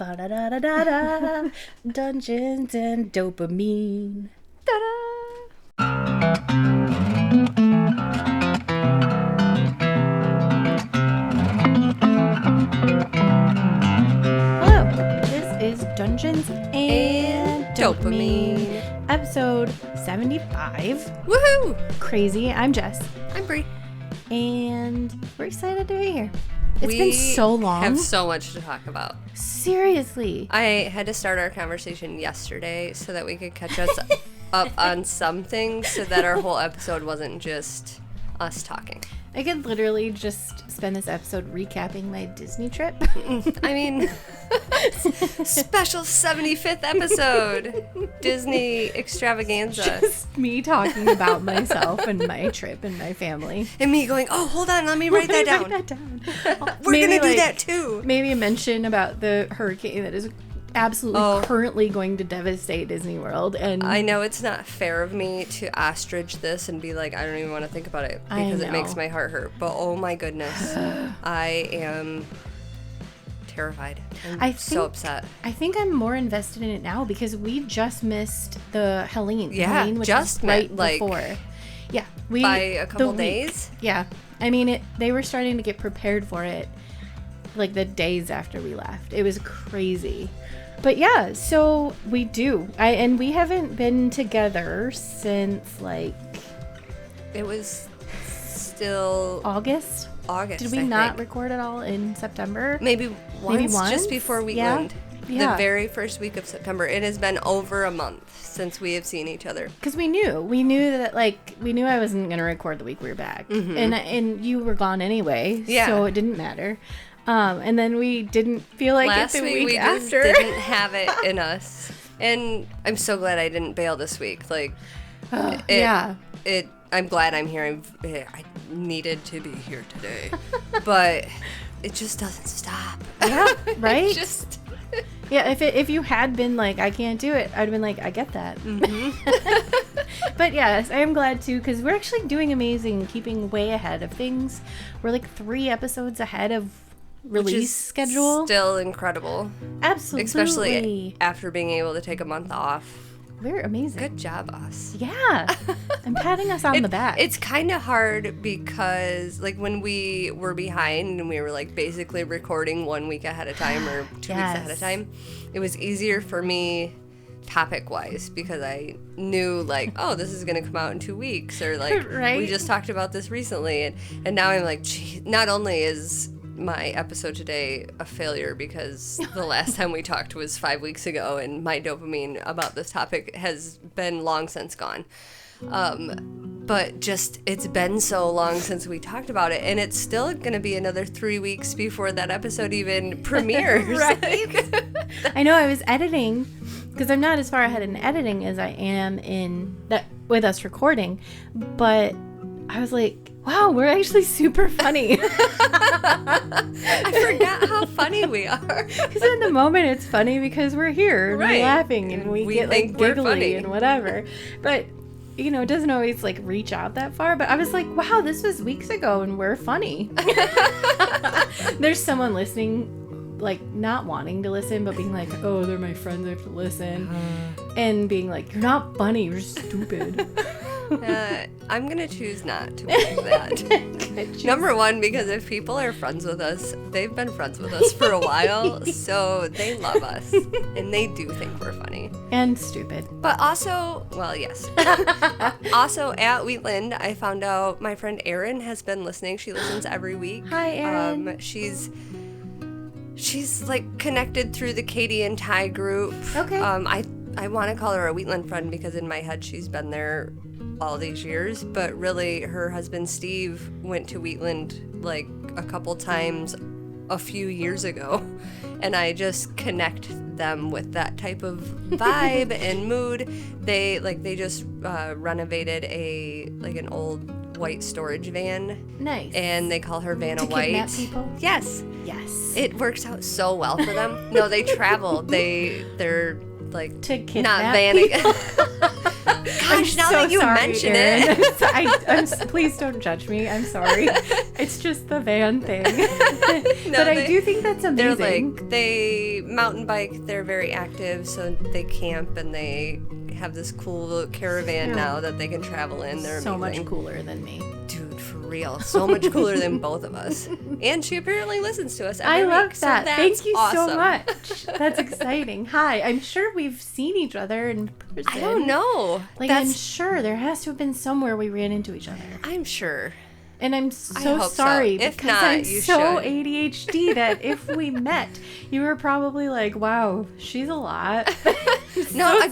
Ba-da-da-da-da-da. Dungeons and Dopamine. Ta-da! Hello, this is Dungeons and Dopamine. Episode 75. Woohoo! Crazy. I'm Jess. I'm Brie. And we're excited to be here. It's been so long. We have so much to talk about. Seriously. I had to start our conversation yesterday so that we could catch us up on some things so that our whole episode wasn't just us talking. I could literally just spend this episode recapping my Disney trip. I mean, special 75th episode. Disney extravaganza. Just me talking about myself and my trip and my family. And me going, oh, hold on, let me write that down. We're going to do that too. Maybe a mention about the hurricane that is absolutely currently going to devastate Disney World. And I know it's not fair of me to ostrich this and be like, I don't even want to think about it because it makes my heart hurt. But oh my goodness, I am terrified. I'm so upset. I think I'm more invested in it now because we just missed the Helene. Yeah, Helene, which just was right before. Yeah, by a couple days. Yeah, I mean they were starting to get prepared for it like the days after we left. It was crazy. But yeah, so we do. And we haven't been together since like it was still August. Did we not record at all in September? Maybe once? Just before Wheatland. Yeah. The very first week of September. It has been over a month since we have seen each other. Because we knew that we knew I wasn't going to record the week we were back. Mm-hmm. And you were gone anyway. Yeah. So it didn't matter. And then we didn't feel like last it the week week after. We just didn't have it in us. And I'm so glad I didn't bail this week. Like, I'm glad I'm here. I needed to be here today. But it just doesn't stop. Yeah, right? Yeah, if you had been like, I can't do it, I'd have been like, I get that. Mm-hmm. But yes, I am glad too, because we're actually doing amazing, keeping way ahead of things. We're like 3 episodes ahead of release schedule. Still incredible. Absolutely. Especially after being able to take a month off. We're amazing. Good job, us. Yeah. I'm patting us on the back. It's kind of hard because, like, when we were behind and we were, like, basically recording 1 week ahead of time or 2 weeks ahead of time, it was easier for me topic-wise because I knew, like, oh, this is going to come out in 2 weeks or, like, we just talked about this recently. And now I'm like, gee, not only is my episode today a failure because the last time we talked was 5 weeks ago and my dopamine about this topic has been long since gone. But just it's been so long since we talked about it and it's still going to be another 3 weeks before that episode even premieres. Right. I know I was editing because I'm not as far ahead in editing as I am in that with us recording, but I was like, wow, we're actually super funny. I forgot how funny we are. Because in the moment it's funny because we're here and we're laughing and we get like giggly and whatever. But, you know, it doesn't always like reach out that far. But I was like, wow, this was weeks ago and we're funny. There's someone listening, like not wanting to listen, but being like, oh, they're my friends, I have to listen. And being like, you're not funny, you're stupid. I'm going to choose not to believe that. Number one, because if people are friends with us, they've been friends with us for a while, so they love us, and they do think we're funny. And stupid. But also, well, yes. Also, at Wheatland, I found out my friend Erin has been listening. She listens every week. Hi, Erin. She's like connected through the Katie and Ty group. Okay. I want to call her a Wheatland friend because in my head she's been there all these years, but really her husband Steve went to Wheatland like a couple times a few years ago, and I just connect them with that type of vibe and mood. They just renovated an old white storage van. Nice. And they call her Vanna to White. Kidnap people? Yes. It works out so well for them. No, they travel. They're like to kidnap not Vanna. Gosh, now that you mention it. Please don't judge me. I'm sorry. It's just the van thing. No, I do think that's amazing. They mountain bike. They're very active, so they camp and they have this cool caravan now that they can travel in. They're so amazing. Much cooler than me. Dude, for real. So much cooler than both of us. And she apparently listens to us every week. I love that. So Thank you awesome. so much. That's exciting. Hi. I'm sure we've seen each other in person. I don't know. I'm sure there has to have been somewhere we ran into each other. I'm sure. And I'm so sorry If not, I'm you so should. ADHD that if we met, you were probably like, "Wow, she's a lot." No, so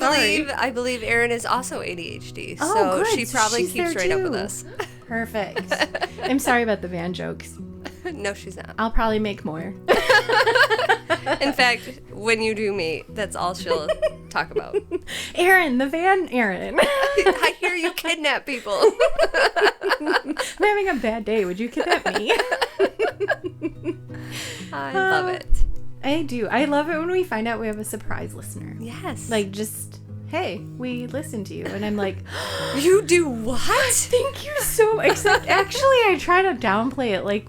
I believe Erin is also ADHD, oh, so good. she probably She's keeps there right up too. with us. Perfect. I'm sorry about the van jokes. No, she's not. I'll probably make more. In fact, when you do meet, that's all she'll talk about. Erin, the van Erin. I hear you kidnap people. I'm having a bad day. Would you kidnap me? I love it. I do. I love it when we find out we have a surprise listener. Yes. Like, just, hey, we listen to you. And I'm like, you do what? Thank you so Except, actually, I try to downplay it. Like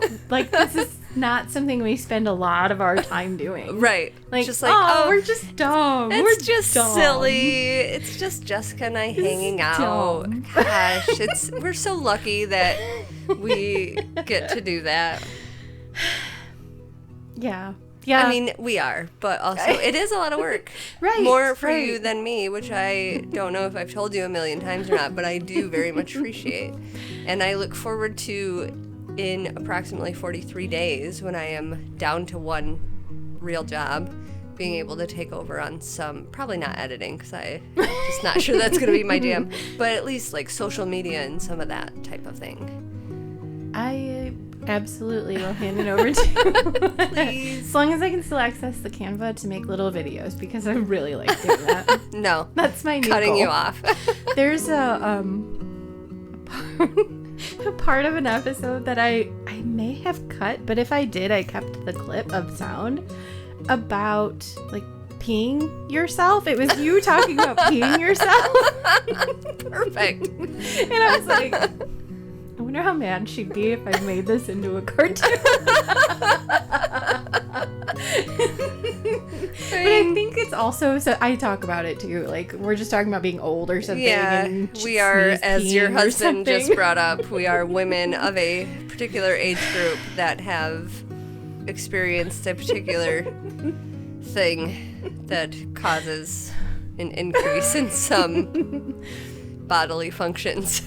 this is not something we spend a lot of our time doing. Right. Like, just like, we're just dumb. It's We're just dumb. silly. It's just Jessica and I hanging out. dumb. Gosh, we're so lucky that we get to do that. Yeah. Yeah. I mean, we are, but also it is a lot of work. Right. More for right. you than me, which I don't know if I've told you a million times or not, but I do very much appreciate. And I look forward to, in approximately 43 days, when I am down to one real job, being able to take over on some, probably not editing, because I'm just not sure that's going to be my jam, but at least like social media and some of that type of thing. I absolutely will hand it over to you. Please. As long as I can still access the Canva to make little videos, because I really like doing that. No. That's my new Cutting goal. you off. There's a part of an episode that I may have cut, but if I did, I kept the clip of sound about like peeing yourself. It was you talking about peeing yourself. Perfect. And I was like, I wonder how mad she'd be if I made this into a cartoon. But I think it's also, so I talk about it too. Like, we're just talking about being old or something. Yeah, and we are, as your peeing or husband just something. brought up, we are women of a particular age group that have experienced a particular thing that causes an increase in some bodily functions.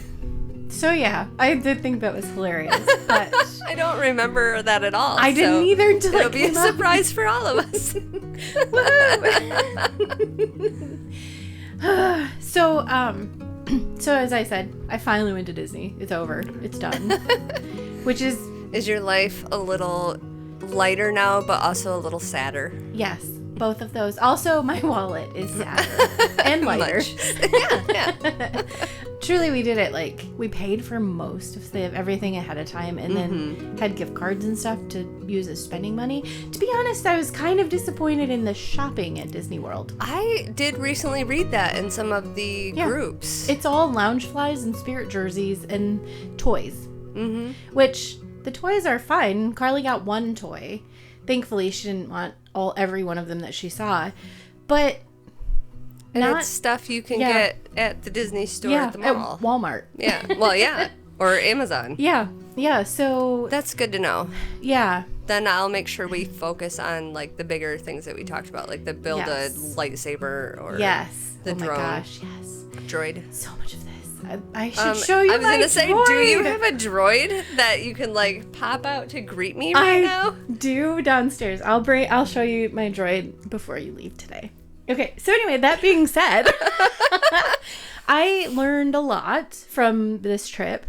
So yeah, I did think that was hilarious, but I don't remember that at all. I didn't either until it'll it be a came up. surprise for all of us. So as I said, I finally went to Disney. It's over. It's done. Which is your life a little lighter now, but also a little sadder? Yes, both of those. Also, my wallet is sadder and lighter. Yeah. Truly, we did it like we paid for most of everything ahead of time, and then had gift cards and stuff to use as spending money. To be honest, I was kind of disappointed in the shopping at Disney World. I did recently read that in some of the groups. It's all Loungeflies and Spirit jerseys and toys, which the toys are fine. Carly got one toy. Thankfully, she didn't want every one of them that she saw, but. And it's stuff you can get at the Disney store at the mall. At Walmart. Yeah. Well, yeah. Or Amazon. Yeah. So that's good to know. Yeah. Then I'll make sure we focus on like the bigger things that we talked about, like the build a lightsaber or the drone. Oh my gosh, yes. Droid. So much of this. I should show you. I was gonna say, do you have a droid that you can like pop out to greet me right now? I do downstairs. I'll show you my droid before you leave today. Okay, so anyway, that being said, I learned a lot from this trip.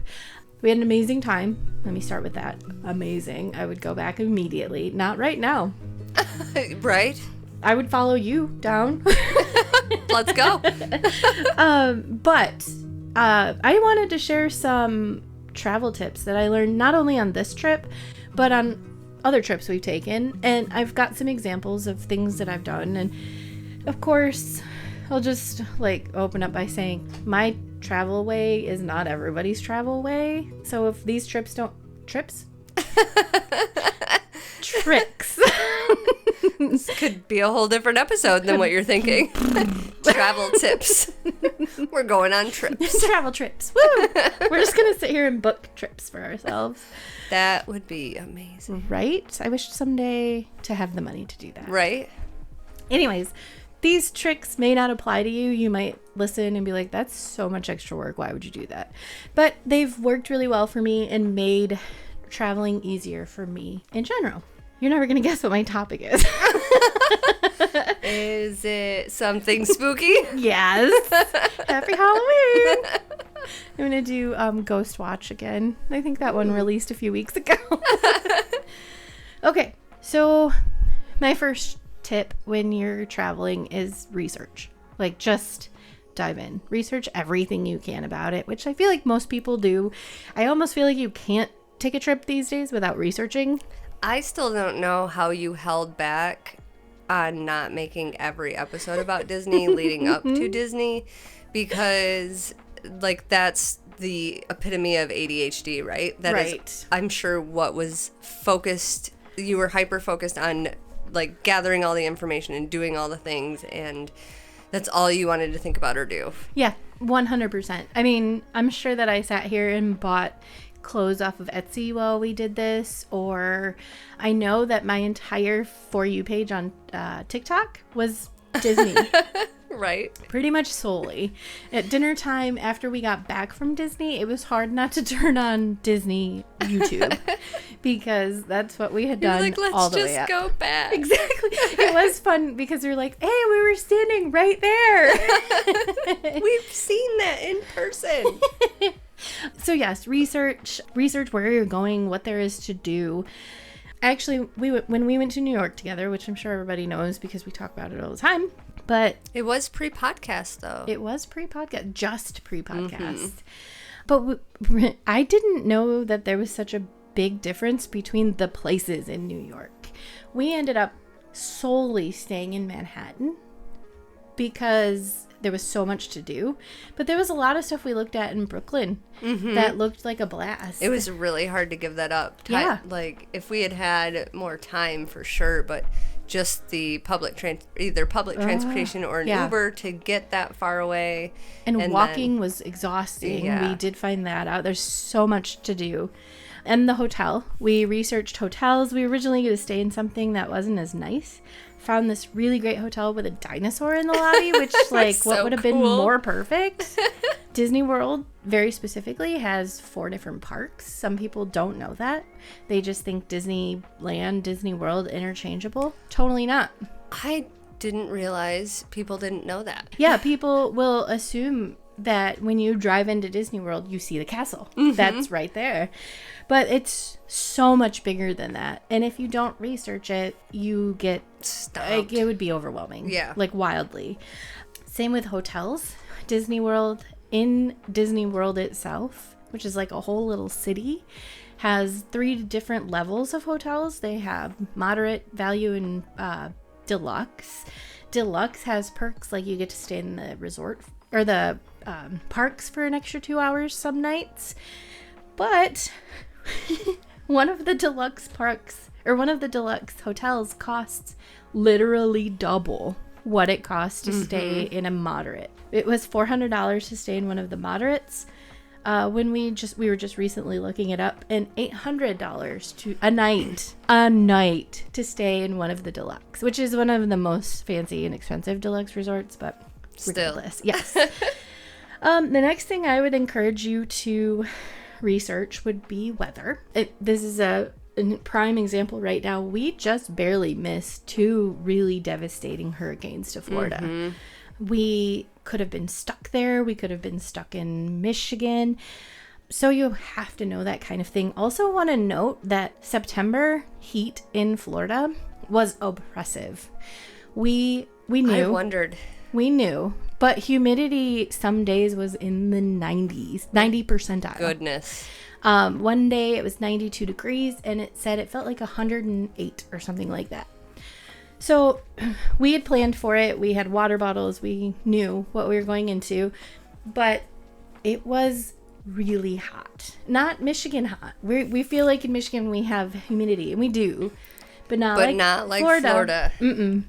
We had an amazing time. Let me start with that. Amazing. I would go back immediately. Not right now. Right? I would follow you down. Let's go. But I wanted to share some travel tips that I learned not only on this trip, but on other trips we've taken. And I've got some examples of things that I've done. And of course, I'll just like open up by saying my travel way is not everybody's travel way. So if these tricks This could be a whole different episode than what you're thinking. Travel tips. We're going on trips. Travel trips. Woo! We're just gonna sit here and book trips for ourselves. That would be amazing. Right? I wish someday to have the money to do that. Right? Anyways, these tricks may not apply to you. You might listen and be like, that's so much extra work. Why would you do that? But they've worked really well for me and made traveling easier for me in general. You're never going to guess what my topic is. Is it something spooky? Yes. Happy Halloween. I'm going to do Ghost Watch again. I think that one released a few weeks ago. Okay, so my first tip when you're traveling is research. Like, just dive in. Research everything you can about it, which I feel like most people do. I almost feel like you can't take a trip these days without researching. I still don't know how you held back on not making every episode about Disney leading up to Disney, because like that's the epitome of ADHD, right? That right. is, I'm sure, what was focused. You were hyper focused on like gathering all the information and doing all the things, and that's all you wanted to think about or do. Yeah, 100%. I mean, I'm sure that I sat here and bought clothes off of Etsy while we did this, or I know that my entire For You page on TikTok was Disney. Right. Pretty much solely. At dinner time after we got back from Disney, it was hard not to turn on Disney YouTube because that's what we had done like, all the way up. Let's just go back. Exactly. It was fun because we were like, hey, we were standing right there. We've seen that in person. So yes, research where you're going, what there is to do. Actually, when we went to New York together, which I'm sure everybody knows because we talk about it all the time, but it was pre-podcast though. It was pre-podcast, just pre-podcast. But I didn't know that there was such a big difference between the places in New York. We ended up solely staying in Manhattan because there was so much to do, but there was a lot of stuff we looked at in Brooklyn that looked like a blast. It was really hard to give that up. Yeah. Like if we had had more time for sure, but just the either public transportation or an Uber to get that far away. And walking was exhausting. Yeah. We did find that out. There's so much to do. And the hotel. We researched hotels. We originally going to stay in something that wasn't as nice. Found this really great hotel with a dinosaur in the lobby, which like so what would have been more perfect. Disney World very specifically has 4 different parks. Some people don't know that. They just think Disneyland, Disney World interchangeable. Totally not. I didn't realize people didn't know that. Yeah, people will assume that when you drive into Disney World, you see the castle. That's right there. But it's so much bigger than that. And if you don't research it, you get stumped. Like, it would be overwhelming. Yeah. Like wildly. Same with hotels. Disney World, in Disney World itself, which is like a whole little city, has 3 different levels of hotels. They have moderate, value, and deluxe. Deluxe has perks like you get to stay in the resort or the parks for an extra 2 hours some nights. But one of the deluxe parks or one of the deluxe hotels costs literally double what it costs to stay in a moderate. It was $400 to stay in one of the moderates. When we were just recently looking it up, and $800 to a night to stay in one of the deluxe, which is one of the most fancy and expensive deluxe resorts, but ridiculous. Still. Yes. The next thing I would encourage you to research would be weather. This is a prime example right now. We just barely missed 2 really devastating hurricanes to Florida. We could have been stuck there. We could have been stuck in Michigan. So you have to know that kind of thing. Also want to note that September heat in Florida was oppressive. We knew. I wondered. We knew. But humidity some days was in the 90s, 90 percentile. Goodness. One day it was 92 degrees and it said it felt like 108 or something like that. So we had planned for it. We had water bottles. We knew what we were going into. But it was really hot. Not Michigan hot. We feel like in Michigan we have humidity, and we do. But not like Florida. Mm-mm.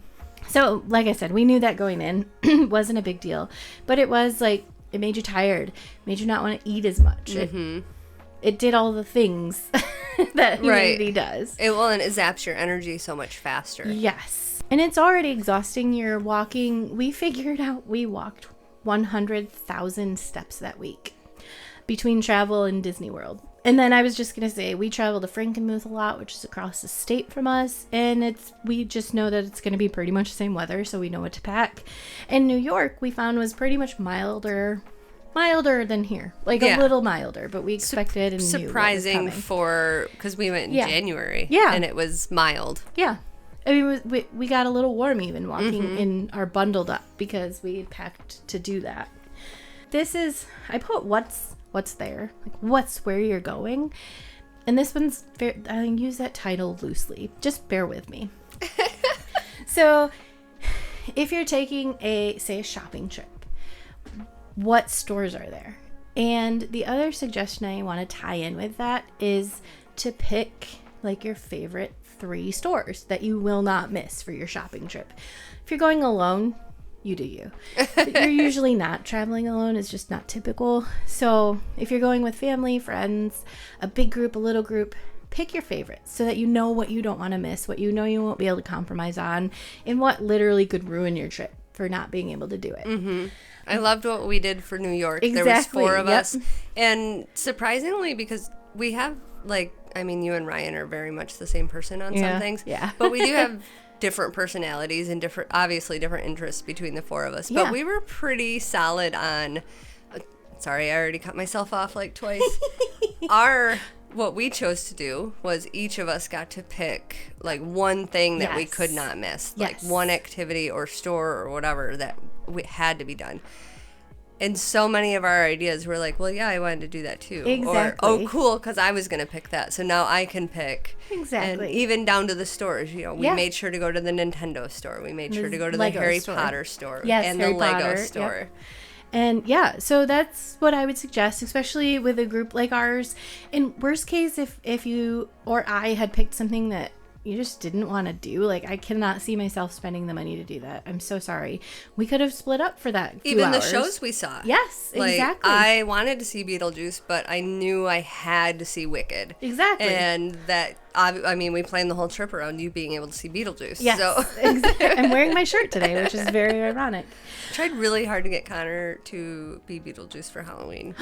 So, like I said, we knew that going in. Wasn't a big deal. But it was like, it made you tired. Made you not want to eat as much. Mm-hmm. It did all the things that humidity does. And it zaps your energy so much faster. Yes. And it's already exhausting. You're walking. We figured out we walked 100,000 steps that week between travel and Disney World. And then I was just going to say, we travel to Frankenmuth a lot, which is across the state from us. And we just know that it's going to be pretty much the same weather, so we know what to pack. And New York, we found, was pretty much milder than here. Like a little milder, but we expected and surprising because we went in January. Yeah. And it was mild. Yeah. I mean, we got a little warm even walking in our bundled up because we had packed to do that. I put what's there, like what's where you're going, and this one's I use that title loosely, just bear with me. So if you're taking a shopping trip, what stores are there? And the other suggestion I want to tie in with that is to pick like your favorite 3 stores that you will not miss for your shopping trip. If you're going alone, you do you. But you're usually not traveling alone. It's just not typical. So if you're going with family, friends, a big group, a little group, pick your favorites so that you know what you don't want to miss, what you know you won't be able to compromise on, and what literally could ruin your trip for not being able to do it. Mm-hmm. I loved what we did for New York. Exactly. There was 4 of us. And surprisingly, because we have, you and Ryan are very much the same person on some things. Yeah. But we do have different personalities and different interests between the 4 of us. But we were pretty solid on... sorry, I already cut myself off like twice. What we chose to do was each of us got to pick like one thing that we could not miss. Like one activity or store or whatever that had to be done. And so many of our ideas were like, well, yeah, I wanted to do that too. Exactly. Or, oh, cool, because I was going to pick that. So now I can pick. Exactly. And even down to the stores, we made sure to go to the Nintendo store. We made sure to go to the Harry Potter store. Yes, and Harry the Lego Potter store. Yep. And so that's what I would suggest, especially with a group like ours. In worst case, if you or I had picked something that you just didn't want to do, like I cannot see myself spending the money to do that. I'm so sorry. We could have split up for that. Even the shows we saw. Yes, exactly. I wanted to see Beetlejuice, but I knew I had to see Wicked. Exactly. And that, we planned the whole trip around you being able to see Beetlejuice. Yes, so. Exactly. I'm wearing my shirt today, which is very ironic. I tried really hard to get Connor to be Beetlejuice for Halloween.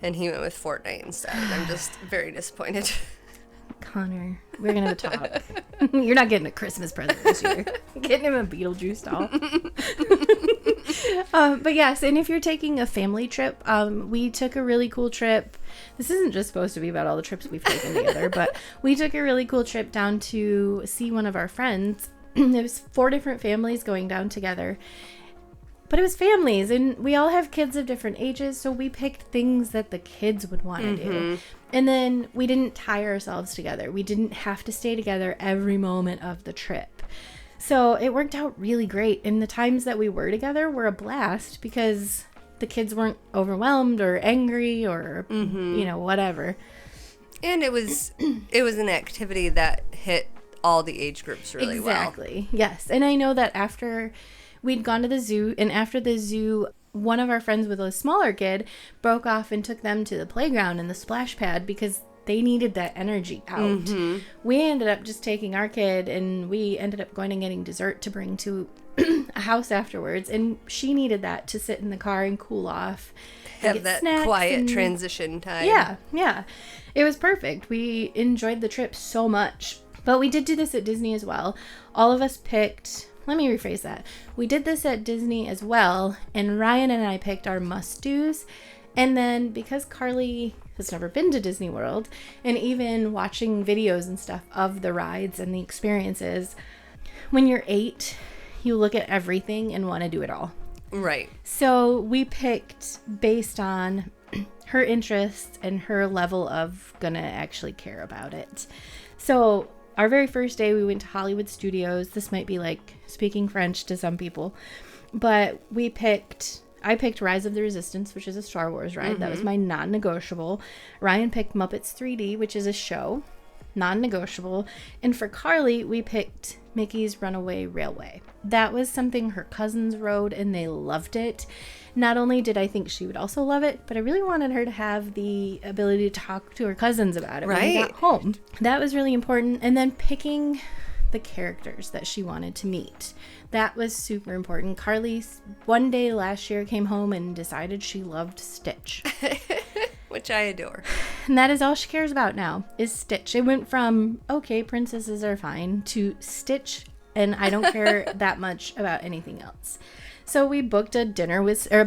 And he went with Fortnite instead. I'm just very disappointed. Connor, we're gonna have a talk. You're not getting a Christmas present this year. Getting him a Beetlejuice doll. But yes, and if you're taking a family trip, we took a really cool trip. This isn't just supposed to be about all the trips we've taken together, but we took a really cool trip down to see one of our friends. It was 4 different families going down together. But it was families, and we all have kids of different ages, so we picked things that the kids would want to do. And then we didn't tie ourselves together. We didn't have to stay together every moment of the trip. So it worked out really great. And the times that we were together were a blast because the kids weren't overwhelmed or angry or, whatever. And it was an activity that hit all the age groups really well. Exactly, yes. And I know that after... we'd gone to the zoo, and after the zoo, one of our friends with a smaller kid broke off and took them to the playground and the splash pad because they needed that energy out. We ended up just taking our kid, and we ended up going and getting dessert to bring to a house afterwards, and she needed that to sit in the car and cool off. Have that quiet transition time. Yeah. It was perfect. We enjoyed the trip so much. But we did do this at Disney as well. All of us picked... Let me rephrase that. We did this at Disney as well, and Ryan and I picked our must-dos. And then because Carly has never been to Disney World, and even watching videos and stuff of the rides and the experiences, when you're 8, you look at everything and want to do it all. Right. So we picked based on her interests and her level of gonna actually care about it. So our very first day, we went to Hollywood Studios. This might be like speaking French to some people, but I picked Rise of the Resistance, which is a Star Wars ride. Mm-hmm. That was my non-negotiable. Ryan picked Muppets 3D, which is a show, non-negotiable. And for Carly, we picked Mickey's Runaway Railway. That was something her cousins rode, and they loved it. Not only did I think she would also love it, but I really wanted her to have the ability to talk to her cousins about it when we got home. That was really important. And then picking the characters that she wanted to meet. That was super important. Carly, one day last year, came home and decided she loved Stitch. Which I adore. And that is all she cares about now, is Stitch. It went from, okay, princesses are fine, to Stitch, and I don't care that much about anything else. So we booked a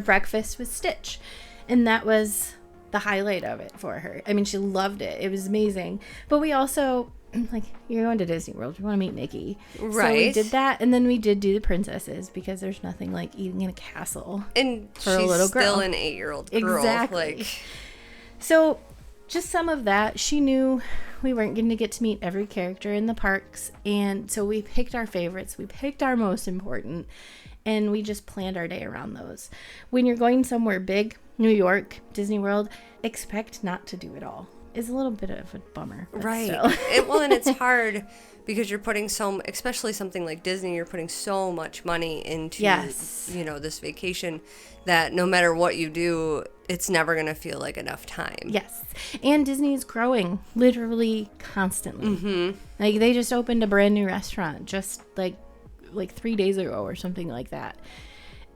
breakfast with Stitch, and that was the highlight of it for her. I mean, she loved it. It was amazing. But we also, like, you're going to Disney World. You want to meet Mickey. Right. So we did that, and then we did do the princesses, because there's nothing like eating in a castle and for a little girl. Still an 8-year-old girl. Exactly. So just some of that. She knew we weren't going to get to meet every character in the parks, and so we picked our favorites. We picked our most important, and we just planned our day around those. When you're going somewhere big, New York, Disney World, expect not to do it all. It's a little bit of a bummer. Right. And it's hard because you're putting especially something like Disney, you're putting so much money into, this vacation that no matter what you do, it's never going to feel like enough time. Yes. And Disney is growing literally constantly. Mm-hmm. Like, they just opened a brand new restaurant just like 3 days ago or something like that.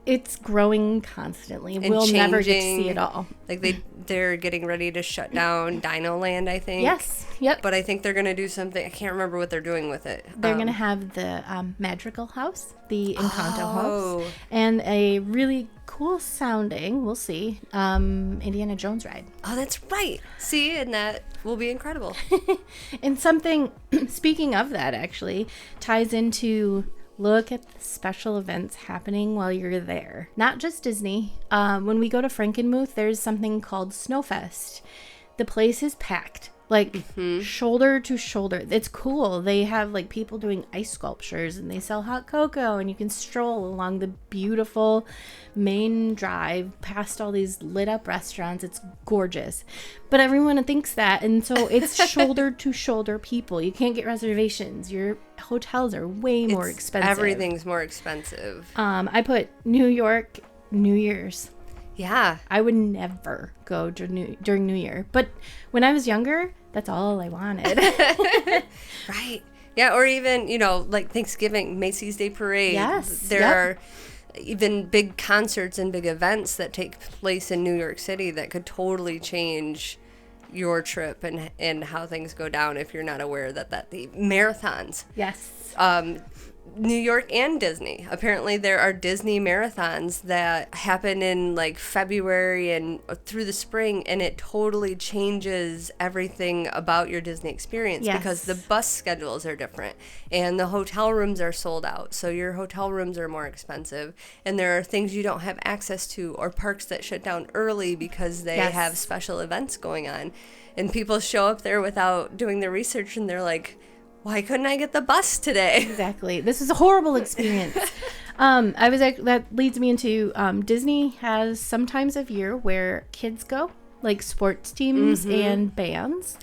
It's growing constantly. And we'll never get to see it all. Like they're getting ready to shut down Dino Land, I think. Yes. Yep. But I think they're going to do something. I can't remember what they're doing with it. They're going to have the Madrigal House, the Encanto House, and a really cool sounding, we'll see, Indiana Jones ride. Oh, that's right. See, and that will be incredible. And something, speaking of that, actually, ties into... Look at the special events happening while you're there. Not just Disney. When we go to Frankenmuth, there's something called Snowfest. The place is packed, like shoulder to shoulder. It's cool. They have like people doing ice sculptures, and they sell hot cocoa, and you can stroll along the beautiful main drive past all these lit up restaurants. It's gorgeous. But everyone thinks that, and so it's shoulder to shoulder people. You can't get reservations. Your hotels are way more expensive. Everything's more expensive. I put New York New Year's. Yeah. I would never go during New Year. But when I was younger, that's all I wanted. Right. Yeah, or even, like Thanksgiving, Macy's Day Parade. Yes. There are even big concerts and big events that take place in New York City that could totally change your trip and how things go down if you're not aware that the marathons. Yes. New York and Disney. Apparently there are Disney marathons that happen in like February and through the spring, and it totally changes everything about your Disney experience because the bus schedules are different and the hotel rooms are sold out. So your hotel rooms are more expensive, and there are things you don't have access to, or parks that shut down early because they have special events going on. And people show up there without doing their research, and they're like, why couldn't I get the bus today? Exactly. This is a horrible experience. That leads me into Disney has some times of year where kids go, like sports teams and bands.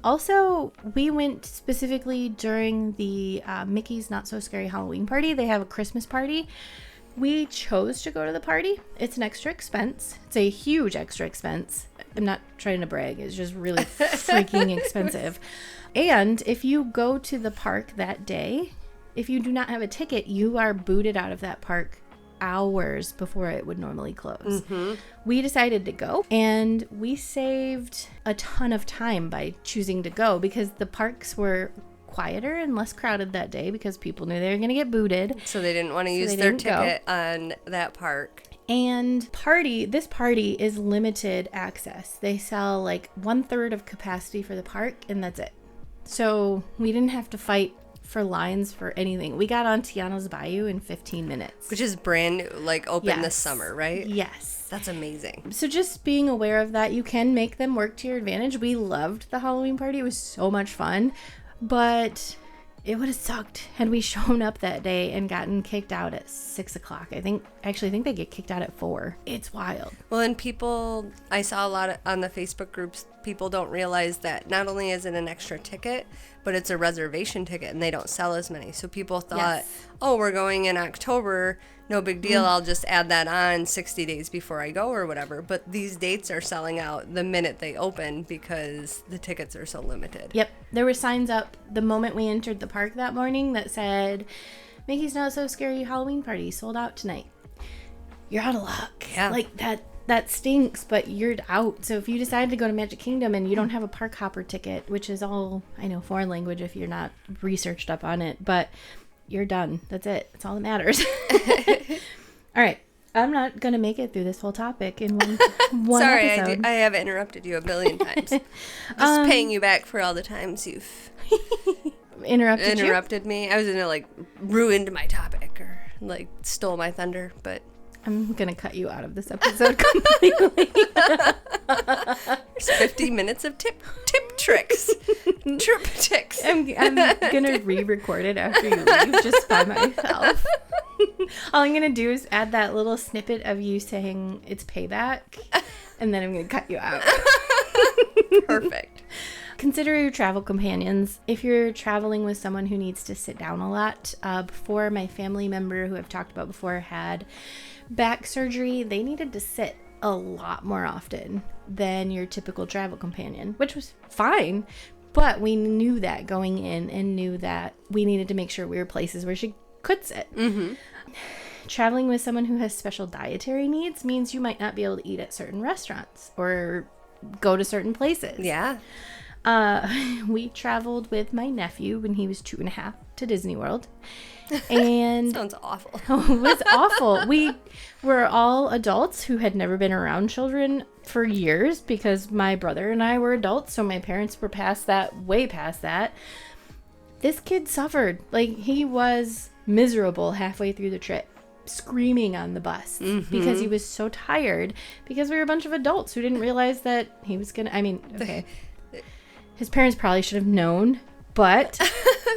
Also, we went specifically during the Mickey's Not So Scary Halloween party. They have a Christmas party. We chose to go to the party. It's an extra expense. It's a huge extra expense. I'm not trying to brag. It's just really freaking expensive. And if you go to the park that day, if you do not have a ticket, you are booted out of that park hours before it would normally close. We decided to go, and we saved a ton of time by choosing to go because the parks were quieter and less crowded that day because people knew they were going to get booted. So they didn't want to use their ticket on that park. And this party is limited access. They sell like 1/3 of capacity for the park, and that's it. So we didn't have to fight for lines for anything. We got on Tiana's Bayou in 15 minutes. Which is brand new, like open this summer, right? Yes. That's amazing. So just being aware of that, you can make them work to your advantage. We loved the Halloween party. It was so much fun. But it would have sucked had we shown up that day and gotten kicked out at 6 o'clock. I think they get kicked out at 4. It's wild. Well, and people, I saw a lot on the Facebook groups, people don't realize that not only is it an extra ticket, but it's a reservation ticket, and they don't sell as many. So people thought, oh, we're going in October, no big deal, I'll just add that on 60 days before I go or whatever. But these dates are selling out the minute they open because the tickets are so limited. Yep. There were signs up the moment we entered the park that morning that said, Mickey's Not So Scary Halloween Party sold out tonight. You're out of luck. Yeah. Like, that stinks, but you're out. So if you decide to go to Magic Kingdom and you don't have a park hopper ticket, which is all, I know, foreign language if you're not researched up on it, but you're done. That's it. That's all that matters. All right. I'm not going to make it through this whole topic in one Sorry, episode. I have interrupted you a billion times. Just paying you back for all the times you've interrupted me. I was going to, like, ruined my topic or, like, stole my thunder, but... I'm going to cut you out of this episode completely. There's 50 minutes of tip tricks. Triptychs. I'm going to re-record it after you leave just by myself. All I'm going to do is add that little snippet of you saying it's payback, and then I'm going to cut you out. Perfect. Consider your travel companions. If you're traveling with someone who needs to sit down a lot, before my family member who I've talked about before had back surgery, they needed to sit a lot more often than your typical travel companion, which was fine, but we knew that going in and knew that we needed to make sure we were places where she could sit. Mm-hmm. Traveling with someone who has special dietary needs means you might not be able to eat at certain restaurants or go to certain places. Yeah. We traveled with my nephew when he was 2.5 to Disney World. And sounds awful. It was awful. We were all adults who had never been around children for years because my brother and I were adults, so my parents were way past that. This kid suffered. Like, he was miserable halfway through the trip, screaming on the bus because he was so tired, because we were a bunch of adults who didn't realize that he was gonna, his parents probably should have known, but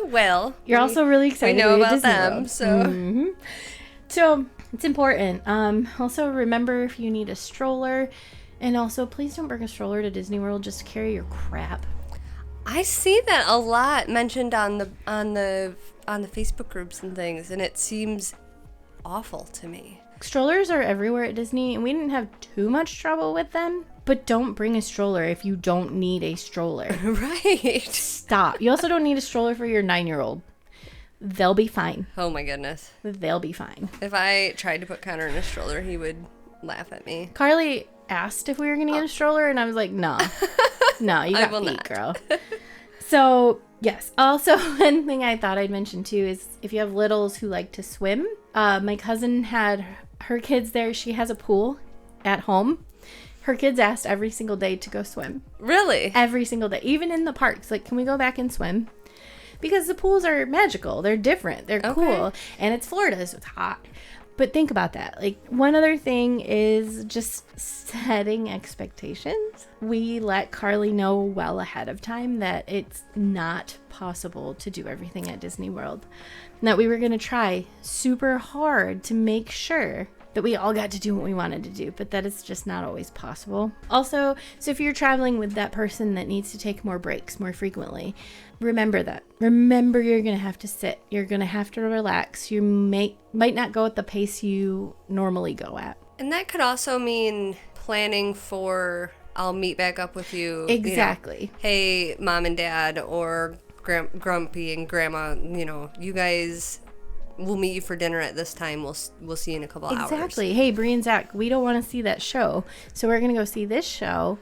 well, you're also really excited we know to about Disney them, World. so So it's important. Also remember if you need a stroller, and also please don't bring a stroller to Disney World just to carry your crap. I see that a lot mentioned on the Facebook groups and things, and it seems awful to me. Strollers are everywhere at Disney, and we didn't have too much trouble with them. But don't bring a stroller if you don't need a stroller. Right. Stop. You also don't need a stroller for your 9-year-old. They'll be fine. Oh my goodness. They'll be fine. If I tried to put Connor in a stroller, he would laugh at me. Carly asked if we were going to get a stroller, and I was like, no. No, you got feet, girl. So, yes. Also, one thing I thought I'd mention, too, is if you have littles who like to swim. My cousin had her kids there. She has a pool at home. Her kids asked every single day to go swim. Really? Every single day. Even in the parks. Like, can we go back and swim? Because the pools are magical. They're different. They're cool. And it's Florida, so it's hot. But think about that. Like, one other thing is just setting expectations. We let Carly know well ahead of time that it's not possible to do everything at Disney World. And that we were going to try super hard to make sure that we all got to do what we wanted to do, but that is just not always possible. Also, so if you're traveling with that person that needs to take more breaks more frequently, remember that. Remember you're going to have to sit. You're going to have to relax. You might not go at the pace you normally go at. And that could also mean planning for, I'll meet back up with you. Exactly. You know, hey, mom and dad, or Grumpy and Grandma, you know, you guys... We'll meet you for dinner at this time. We'll see you in a couple hours. Exactly. Hey, Bree and Zach, we don't want to see that show. So we're going to go see this show,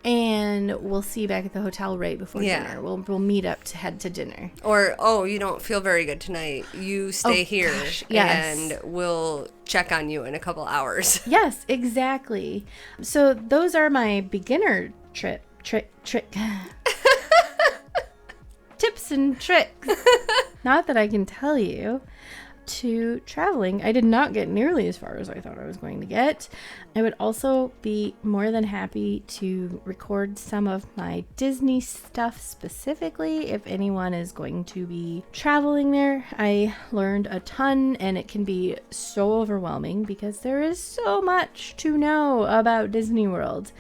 and we'll see you back at the hotel right before dinner. We'll meet up to head to dinner. Or, you don't feel very good tonight. You stay here, and we'll check on you in a couple hours. Yes, exactly. So those are my beginner trick tips and tricks. Not that I can tell you. to traveling. I did not get nearly as far as I thought I was going to get. I would also be more than happy to record some of my Disney stuff specifically if anyone is going to be traveling there. I learned a ton, and it can be so overwhelming because there is so much to know about Disney World.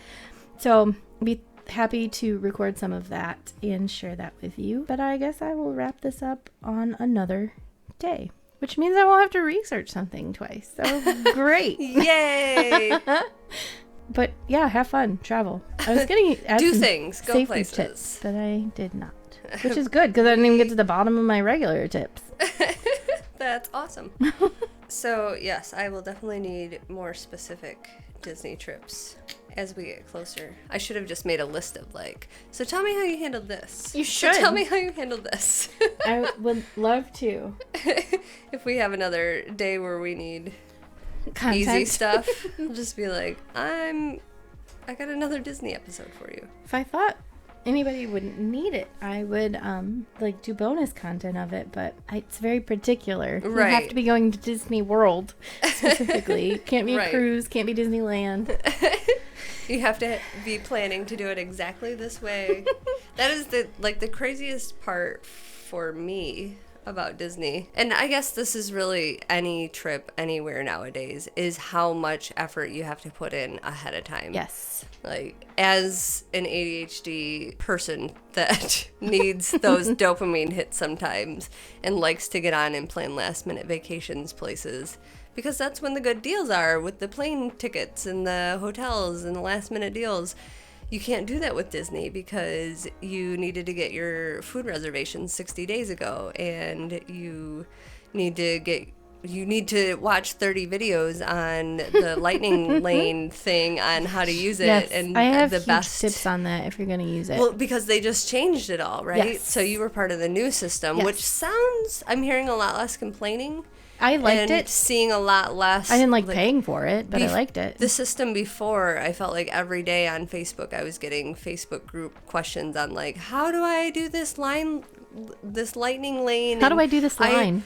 So be happy to record some of that and share that with you. But I guess I will wrap this up on another day, which means I won't have to research something twice. So great. Yay. But yeah, have fun, travel. I was going to add do some things, go safety places. tips, but I did not, which is good because I didn't even get to the bottom of my regular tips. That's awesome. So yes, I will definitely need more specific Disney trips as we get closer. I should have just made a list of so tell me how you handled this. You should. So tell me how you handled this. I would love to. If we have another day where we need Content. easy stuff, I'll just be like, I got another Disney episode for you. If I thought anybody wouldn't need it, I would do bonus content of it, but it's very particular. Right. You have to be going to Disney World specifically. Can't be a Right. cruise, can't be Disneyland. You have to be planning to do it exactly this way. That is the craziest part for me about Disney. And I guess this is really any trip anywhere nowadays, is how much effort you have to put in ahead of time. Yes. As an ADHD person that needs those dopamine hits sometimes and likes to get on and plan last minute vacations places, because that's when the good deals are with the plane tickets and the hotels and the last minute deals. You can't do that with Disney because you needed to get your food reservations 60 days ago, and you need to watch 30 videos on the lightning lane thing on how to use it. Yes, and I have the huge best tips on that if you're going to use it. Well, because they just changed it all, right? Yes. So you were part of the new system, Yes. which I'm hearing a lot less complaining. I liked and it. Seeing a lot less. I didn't like paying for it, but I liked it. The system before, I felt like every day on Facebook, I was getting Facebook group questions on how do I do this lightning lane? How do I do this line?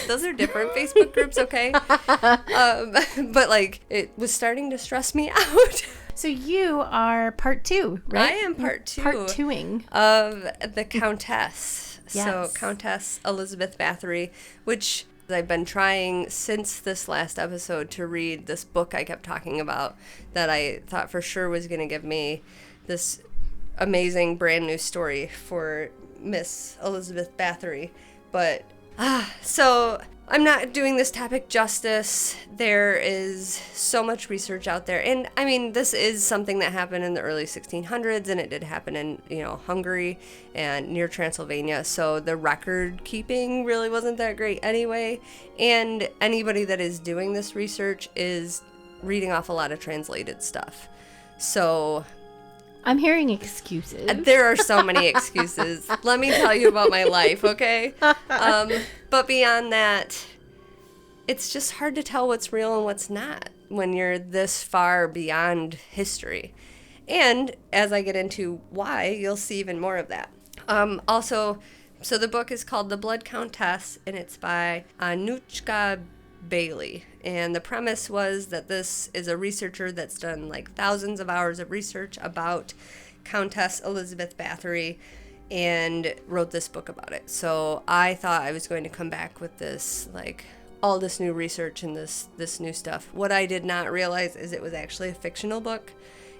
Those are different Facebook groups, okay? But it was starting to stress me out. So you are part 2, right? I am part 2. Part 2ing. Of the Countess. Yes. So Countess Elizabeth Bathory, which I've been trying since this last episode to read this book I kept talking about that I thought for sure was going to give me this amazing brand new story for Miss Elizabeth Bathory. But, so I'm not doing this topic justice. There is so much research out there. And I mean, this is something that happened in the early 1600s, and it did happen in, Hungary and near Transylvania. So the record keeping really wasn't that great anyway. And anybody that is doing this research is reading off a lot of translated stuff. So I'm hearing excuses. there are so many excuses. Let me tell you about my life, okay? But beyond that, it's just hard to tell what's real and what's not when you're this far beyond history. And as I get into why, you'll see even more of that. Also, so the book is called The Blood Countess, and it's by Anushka Bailey. And the premise was that this is a researcher that's done thousands of hours of research about Countess Elizabeth Bathory and wrote this book about it. So I thought I was going to come back with this, all this new research and this new stuff. What I did not realize is it was actually a fictional book,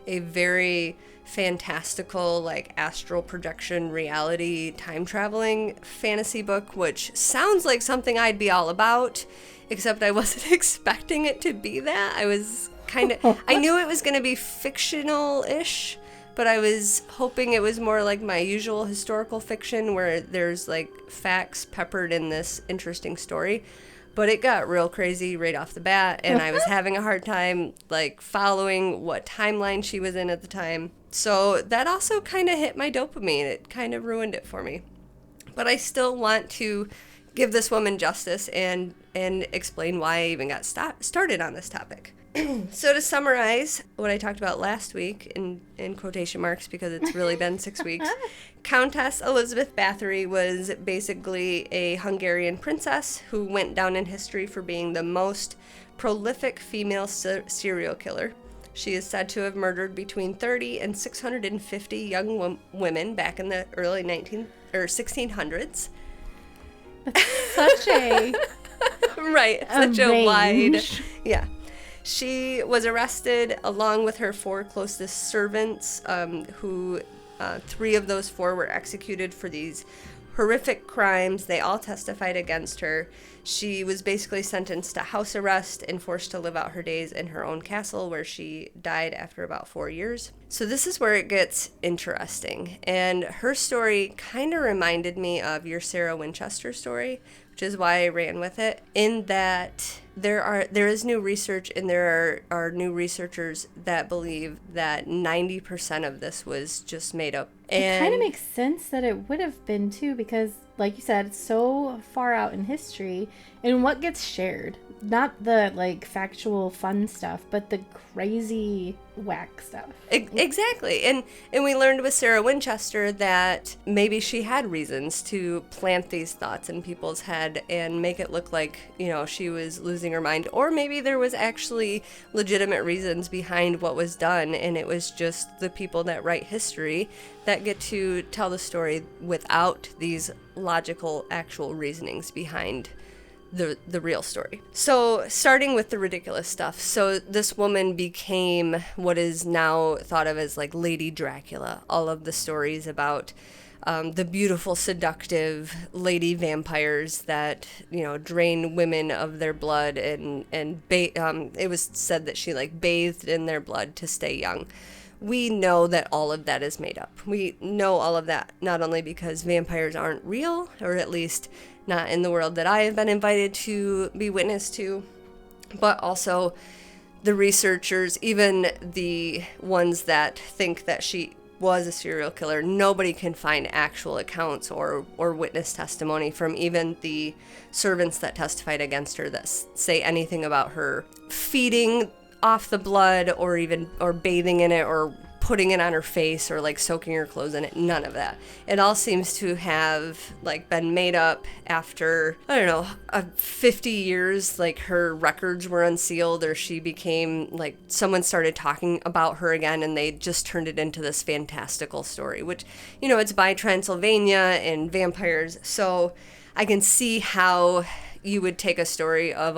a very fantastical, astral projection, reality, time traveling fantasy book, which sounds like something I'd be all about. Except I wasn't expecting it to be that. I was I knew it was going to be fictional-ish, but I was hoping it was more like my usual historical fiction where there's facts peppered in this interesting story. But it got real crazy right off the bat, and I was having a hard time following what timeline she was in at the time. So that also kind of hit my dopamine. It kind of ruined it for me. But I still want to give this woman justice and explain why I even got started on this topic. So to summarize what I talked about last week, in quotation marks because it's really been 6 weeks, Countess Elizabeth Bathory was basically a Hungarian princess who went down in history for being the most prolific female serial killer. She is said to have murdered between 30 and 650 young women back in the early 1600s. Such a right, such a wide, yeah. She was arrested along with her 4 closest servants, who 3 of those 4 were executed for these horrific crimes. They all testified against her. She was basically sentenced to house arrest and forced to live out her days in her own castle, where she died after about 4 years. So this is where it gets interesting. And her story kind of reminded me of your Sarah Winchester story, which is why I ran with it, in that there is new research, and there are new researchers that believe that 90% of this was just made up. And it kind of makes sense that it would have been too, because like you said, it's so far out in history, and what gets shared, not the like factual fun stuff, but the crazy whack stuff. Exactly. And we learned with Sarah Winchester that maybe she had reasons to plant these thoughts in people's head and make it look like, you know, she was losing her mind, or maybe there was actually legitimate reasons behind what was done, and it was just the people that write history that get to tell the story without these logical actual reasonings behind the real story. So starting with the ridiculous stuff. So this woman became what is now thought of as like Lady Dracula. All of the stories about the beautiful, seductive lady vampires that, you know, drain women of their blood, and it was said that she like bathed in their blood to stay young. We know that all of that is made up. We know all of that not only because vampires aren't real, or at least not in the world that I have been invited to be witness to, but also the researchers, even the ones that think that she was a serial killer, nobody can find actual accounts or witness testimony from even the servants that testified against her that say anything about her feeding off the blood or bathing in it or putting it on her face or like soaking her clothes in it. None of that. It all seems to have like been made up after, I don't know, 50 years, like her records were unsealed, or she became like, someone started talking about her again, and they just turned it into this fantastical story, which, you know, it's by Transylvania and vampires. So I can see how you would take a story of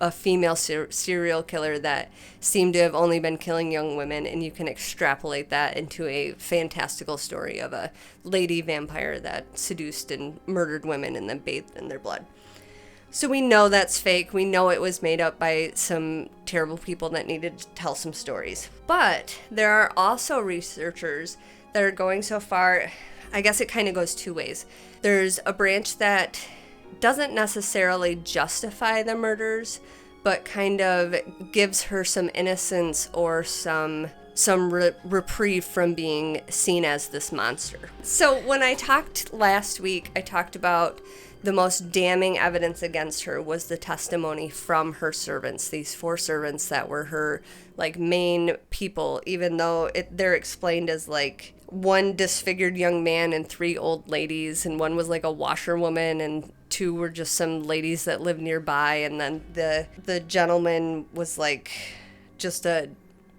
a female serial killer that seemed to have only been killing young women, and you can extrapolate that into a fantastical story of a lady vampire that seduced and murdered women and then bathed in their blood. So we know that's fake. We know it was made up by some terrible people that needed to tell some stories. But there are also researchers that are going so far, I guess it kind of goes 2 ways. There's a branch that doesn't necessarily justify the murders, but kind of gives her some innocence or some reprieve from being seen as this monster. So when I talked last week, I talked about the most damning evidence against her was the testimony from her servants, these 4 servants that were her like main people, even though they're explained as like 1 disfigured young man and 3 old ladies, and 1 was like a washerwoman, and 2 were just some ladies that lived nearby, and then the gentleman was like just a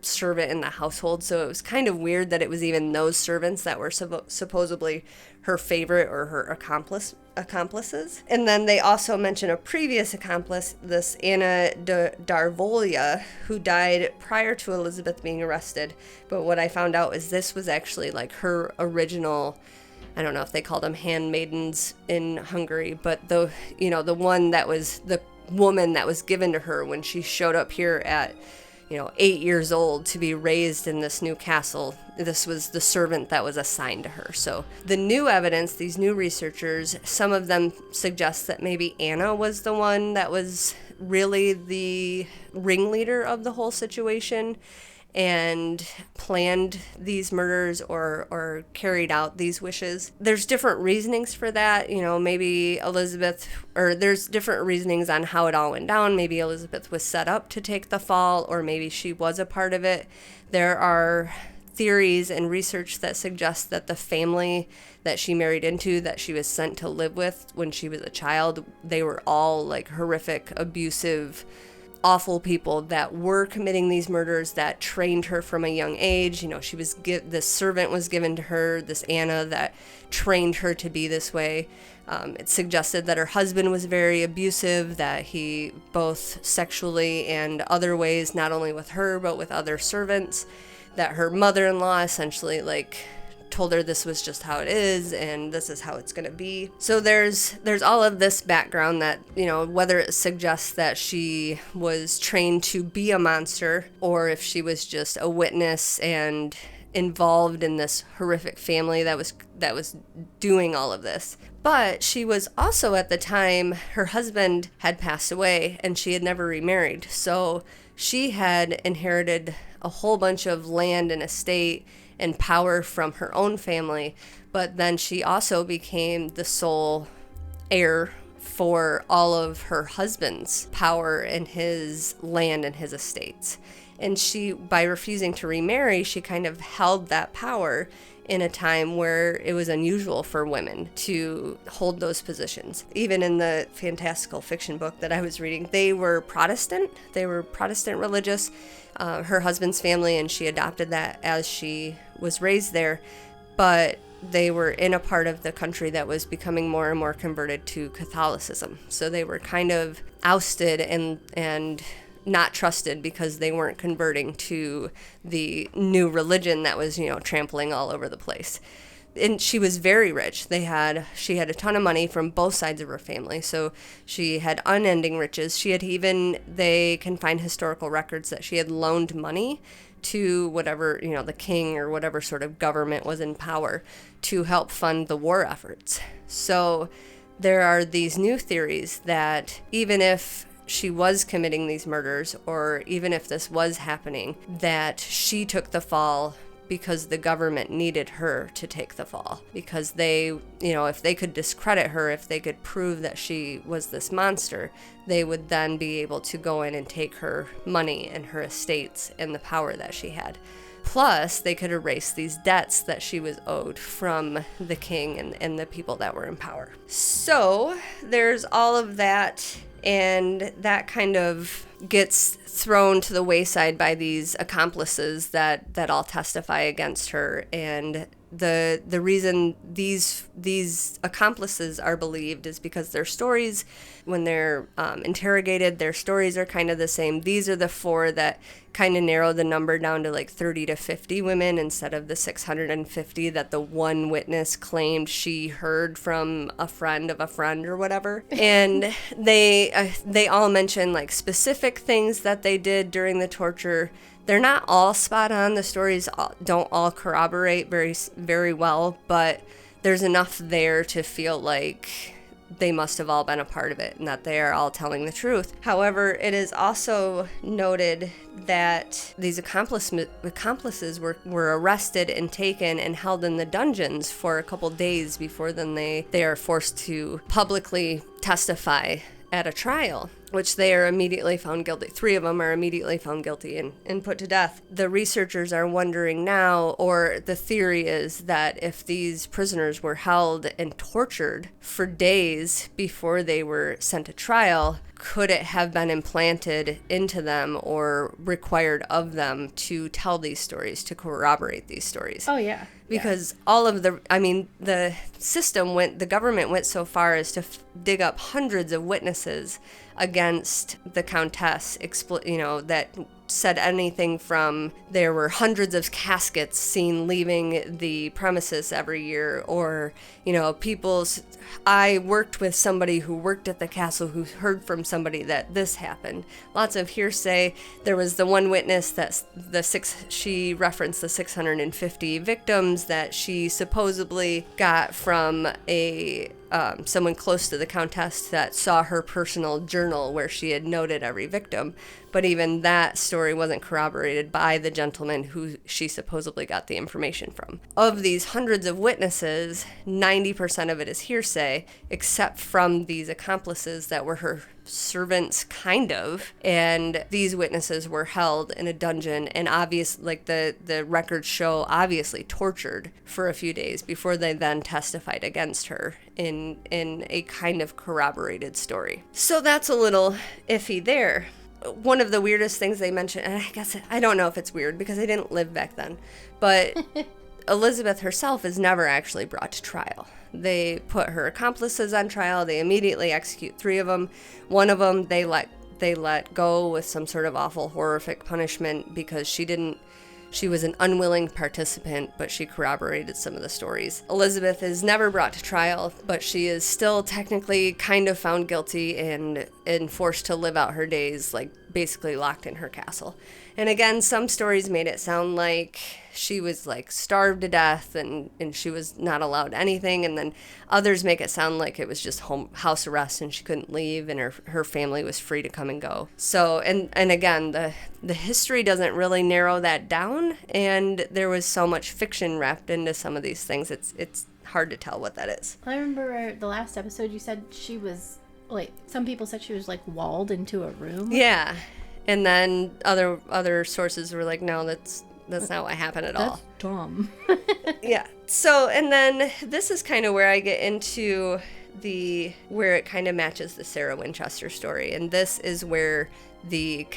servant in the household. So it was kind of weird that it was even those servants that were supposedly her favorite or her accomplices. And then they also mention a previous accomplice, this Anna Darvolia, who died prior to Elizabeth being arrested. But what I found out is this was actually like her original, I don't know if they called them handmaidens in Hungary, but the one that was the woman that was given to her when she showed up here at 8 years old to be raised in this new castle. This was the servant that was assigned to her. So the new evidence, these new researchers, some of them suggest that maybe Anna was the one that was really the ringleader of the whole situation. and planned these murders or carried out these wishes. There's different reasonings for that. Maybe Elizabeth, or there's different reasonings on how it all went down. Maybe Elizabeth was set up to take the fall, or maybe she was a part of it. There are theories and research that suggest that the family that she married into, that she was sent to live with when she was a child, they were all like horrific, abusive, awful people that were committing these murders, that trained her from a young age. This servant was given to her, this Anna, that trained her to be this way. It suggested that her husband was very abusive, that he both sexually and other ways, not only with her but with other servants, that her mother-in-law essentially told her this was just how it is and this is how it's going to be. So there's all of this background that, whether it suggests that she was trained to be a monster or if she was just a witness and involved in this horrific family that was doing all of this. But she was also, at the time, her husband had passed away and she had never remarried. So she had inherited a whole bunch of land and estate and power from her own family, but then she also became the sole heir for all of her husband's power and his land and his estates. And she, by refusing to remarry, she kind of held that power in a time where it was unusual for women to hold those positions. Even in the fantastical fiction book that I was reading, they were Protestant. They were Protestant religious, her husband's family, and she adopted that as she was raised there. But they were in a part of the country that was becoming more and more converted to Catholicism. So they were kind of ousted and not trusted because they weren't converting to the new religion that was, trampling all over the place. And she was very rich. She had a ton of money from both sides of her family. So she had unending riches. They can find historical records that she had loaned money to whatever, the king or whatever sort of government was in power to help fund the war efforts. So there are these new theories that even if she was committing these murders, or even if this was happening, that she took the fall because the government needed her to take the fall. Because they, if they could discredit her, if they could prove that she was this monster, they would then be able to go in and take her money and her estates and the power that she had. Plus, they could erase these debts that she was owed from the king and the people that were in power. So there's all of that. And that kind of gets thrown to the wayside by these accomplices that all testify against her. And the reason these accomplices are believed is because their stories, when they're interrogated, their stories are kind of the same. These are the 4 that kind of narrow the number down to 30 to 50 women instead of the 650 that the one witness claimed she heard from a friend of a friend or whatever. And they all mention specific things that they did during the torture. They're not all spot on. The stories don't all corroborate very, very well, but there's enough there to feel like they must have all been a part of it and that they are all telling the truth. However, it is also noted that these accomplices were arrested and taken and held in the dungeons for a couple days before then they are forced to publicly testify at a trial, which they are immediately found guilty. 3 of them are immediately found guilty and put to death. The researchers are wondering now, or the theory is that if these prisoners were held and tortured for days before they were sent to trial, could it have been implanted into them or required of them to tell these stories, to corroborate these stories? Oh, yeah. Because the government went so far as to dig up hundreds of witnesses against the countess, that said anything from there were hundreds of caskets seen leaving the premises every year, or, I worked with somebody who worked at the castle who heard from somebody that this happened. Lots of hearsay. There was the one witness that she referenced the 650 victims that she supposedly got from someone close to the countess that saw her personal journal where she had noted every victim. But even that story story wasn't corroborated by the gentleman who she supposedly got the information from. Of these hundreds of witnesses, 90% of it is hearsay, except from these accomplices that were her servants, kind of. And these witnesses were held in a dungeon and the records show obviously tortured for a few days before they then testified against her in a kind of corroborated story. So that's a little iffy there. One of the weirdest things they mentioned, and I don't know if it's weird because I didn't live back then, but Elizabeth herself is never actually brought to trial. They put her accomplices on trial. They immediately execute 3 of them. One of them they let go with some sort of awful, horrific punishment because she was an unwilling participant, but she corroborated some of the stories. Elizabeth is never brought to trial, but she is still technically kind of found guilty and forced to live out her days, like basically locked in her castle. And again, some stories made it sound like she was like starved to death and she was not allowed anything. And then others make it sound like it was just house arrest and she couldn't leave and her family was free to come and go. So, and again, the history doesn't really narrow that down. And there was so much fiction wrapped into some of these things. It's hard to tell what that is. I remember the last episode you said she was like, some people said she was like walled into a room. Yeah. And then other sources were like, no, that's not what happened at all. That's dumb. Yeah. So, and then this is kind of where I get into where it kind of matches the Sarah Winchester story. And this is where the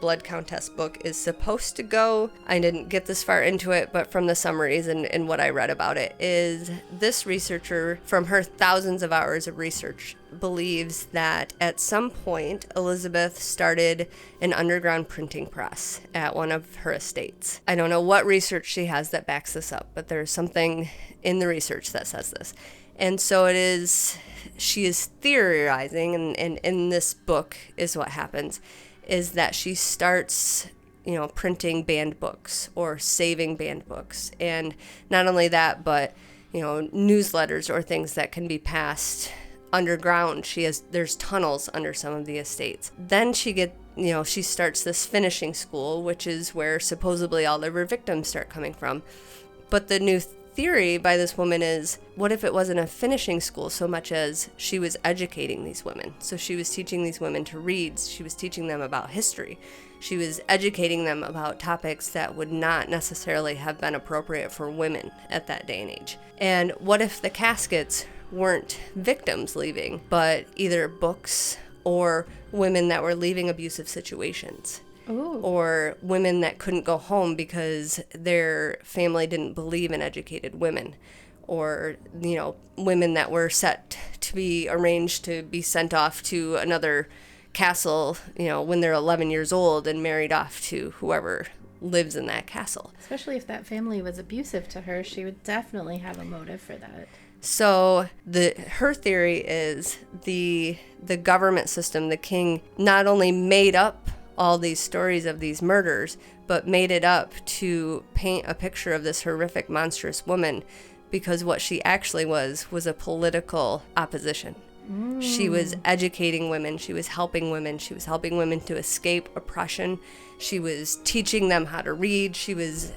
Blood Countess book is supposed to go. I didn't get this far into it, but from the summaries and what I read about it is this researcher, from her thousands of hours of research, believes that at some point Elizabeth started an underground printing press at one of her estates. I don't know what research she has that backs this up, but there's something in the research that says this. And so she is theorizing, and in this book is what happens, is that she starts, printing banned books or saving banned books. And not only that, but, newsletters or things that can be passed underground. There's tunnels under some of the estates. Then she starts this finishing school, which is where supposedly all of her victims start coming from. But the new theory by this woman is, what if it wasn't a finishing school so much as she was educating these women? So she was teaching these women to read. She was teaching them about history. She was educating them about topics that would not necessarily have been appropriate for women at that day and age. And what if the caskets weren't victims leaving, but either books or women that were leaving abusive situations? Ooh. Or women that couldn't go home because their family didn't believe in educated women, or women that were set to be arranged to be sent off to another castle when they're 11 years old and married off to whoever lives in that castle. Especially if that family was abusive to her, she would definitely have a motive for that. So her theory is the government system, the king, not only made up all these stories of these murders, but made it up to paint a picture of this horrific, monstrous woman, because what she actually was a political opposition. She was educating women. She was helping women. She was helping women to escape oppression. She was teaching them how to read. She was,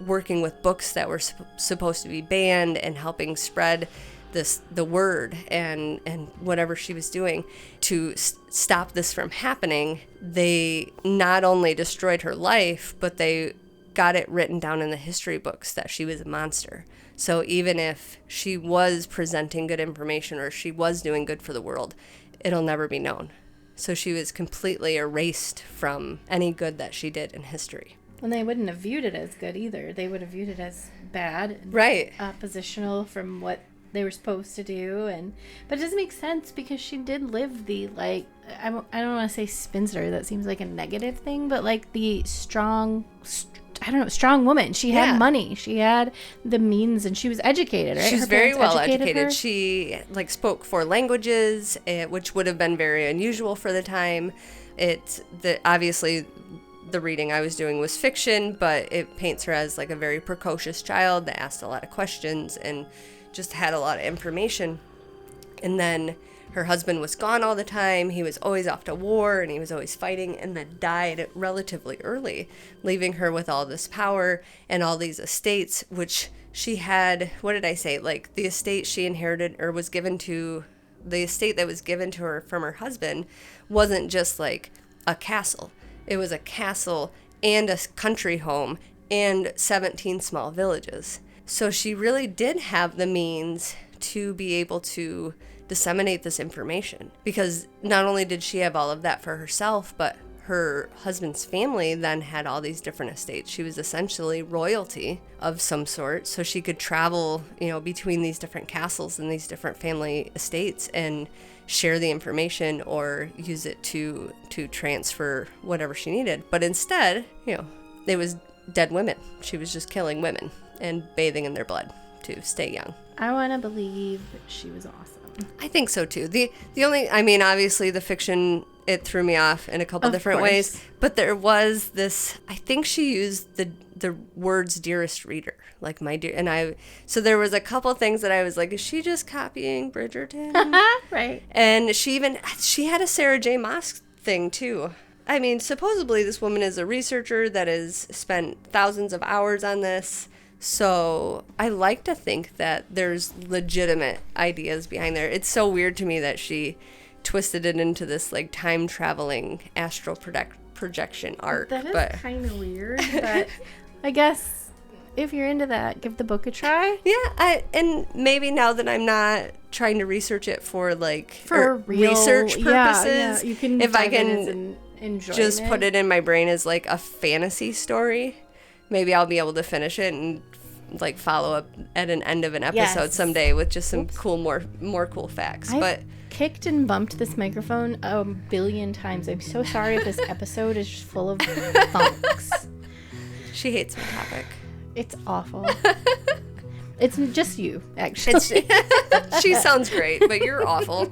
working with books that were supposed to be banned and helping spread the word and whatever she was doing to stop this from happening. They not only destroyed her life, but they got it written down in the history books that she was a monster. So even if she was presenting good information or she was doing good for the world, it'll never be known. So she was completely erased from any good that she did in history. And they wouldn't have viewed it as good either. They would have viewed it as bad and right, oppositional from what they were supposed to do. But it doesn't make sense because she did live the, I don't want to say spinster, that seems like a negative thing, but like the strong woman. She had money, she had the means, and she was educated, right? She was very well educated. She spoke 4 languages, which would have been very unusual for the time. Obviously the reading I was doing was fiction, but it paints her as a very precocious child that asked a lot of questions and just had a lot of information. And then her husband was gone all the time. He was always off to war and he was always fighting, and then died relatively early, leaving her with all this power and all these estates, which she had, what did I say? Like the estate she inherited or was given to, the estate that was given to her from her husband wasn't just like a castle. It was a castle and a country home and 17 small villages. So she really did have the means to be able to disseminate this information, because not only did she have all of that for herself, but her husband's family then had all these different estates. She was essentially royalty of some sort, so she could travel, between these different castles and these different family estates and share the information or use it to transfer whatever she needed. But instead, it was dead women. She was just killing women and bathing in their blood to stay young. I want to believe she was awesome. I think so too. The only, obviously the fiction, it threw me off in a couple different ways, but there was this, I think she used the words dearest reader, like my dear, and so there was a couple things that I was like, is she just copying Bridgerton? Right. And she had a Sarah J. Maas thing too. Supposedly this woman is a researcher that has spent thousands of hours on this. So I like to think that there's legitimate ideas behind there. It's so weird to me that she twisted it into this like time traveling astral projection arc. That is kind of weird, but I guess if you're into that, give the book a try. Yeah, and maybe now that I'm not trying to research it for real research purposes, you can if I can just put it in my brain as like a fantasy story, maybe I'll be able to finish it and like follow up at an end of an episode someday with just some cool, more cool facts. I've kicked and bumped this microphone a billion times. I'm so sorry if this episode is just full of thunks. She hates my topic. It's awful. It's just you, actually. She sounds great, but you're awful.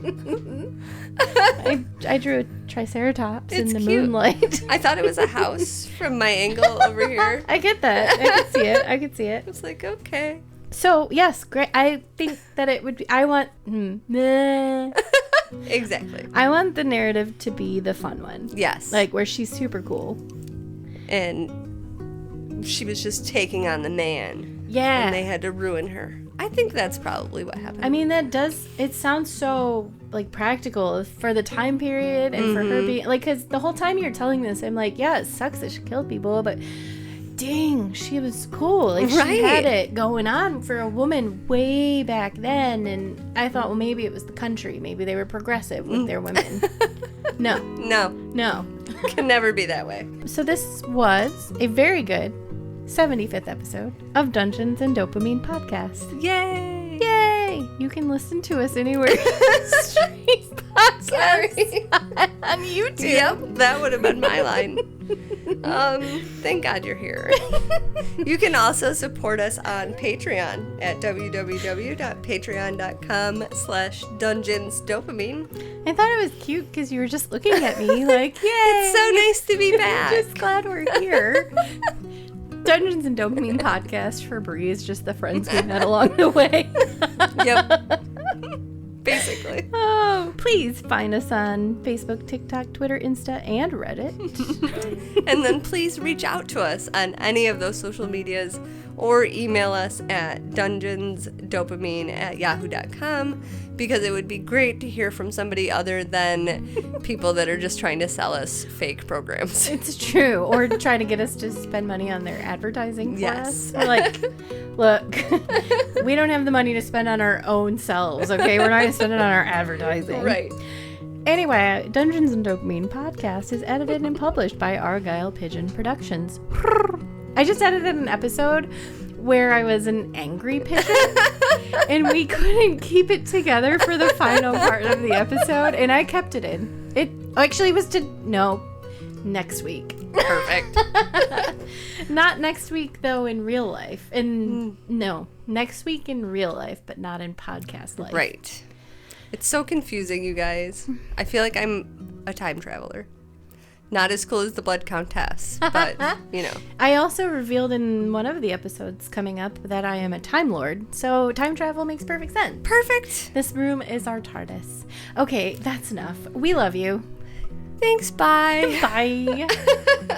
I drew a triceratops in the moonlight. I thought it was a house from my angle over here. I get that. I could see it. I was like, okay. So, yes, great. I think that it would be... Exactly. I want the narrative to be the fun one. Yes. Like, where she's super cool. And she was just taking on the man. Yeah. And they had to ruin her. I think that's probably what happened. It sounds so, like, practical for the time period and for her being, like, because the whole time you're telling this, I'm like, yeah, it sucks that she killed people, but dang, she was cool. Like, she had it going on for a woman way back then, and I thought, well, maybe it was the country. Maybe they were progressive with their women. No. Can never be that way. So this was a very good 75th episode of Dungeons and Dopamine Podcast. Yay! Yay! You can listen to us anywhere you stream podcasts on YouTube. Yep, that would have been my line. Thank God you're here. You can also support us on Patreon at www.patreon.com/dungeonsdopamine. I thought it was cute because you were just looking at me like, yay! It's so nice to be back. I'm just glad we're here. Dungeons and Dopamine Podcast for Bree is just the friends we met along the way. Yep. Basically. Oh, please find us on Facebook, TikTok, Twitter, Insta, and Reddit. And then please reach out to us on any of those social medias or email us at dungeonsdopamine@yahoo.com, because it would be great to hear from somebody other than people that are just trying to sell us fake programs. It's true. Or trying to get us to spend money on their advertising for us. We're like, look, we don't have the money to spend on our own selves, okay? We're not going to spend it on our advertising. Right. Anyway, Dungeons and Dopamine Podcast is edited and published by Argyle Pigeon Productions. I just edited an episode where I was an angry pigeon and we couldn't keep it together for the final part of the episode, and I kept it in. It actually was next week. Perfect. Not next week, though, in real life. No, next week in real life, but not in podcast life. Right. It's so confusing, you guys. I feel like I'm a time traveler. Not as cool as the Blood Countess, but, you know. I also revealed in one of the episodes coming up that I am a Time Lord, so time travel makes perfect sense. Perfect. This room is our TARDIS. Okay, that's enough. We love you. Thanks, bye. Bye.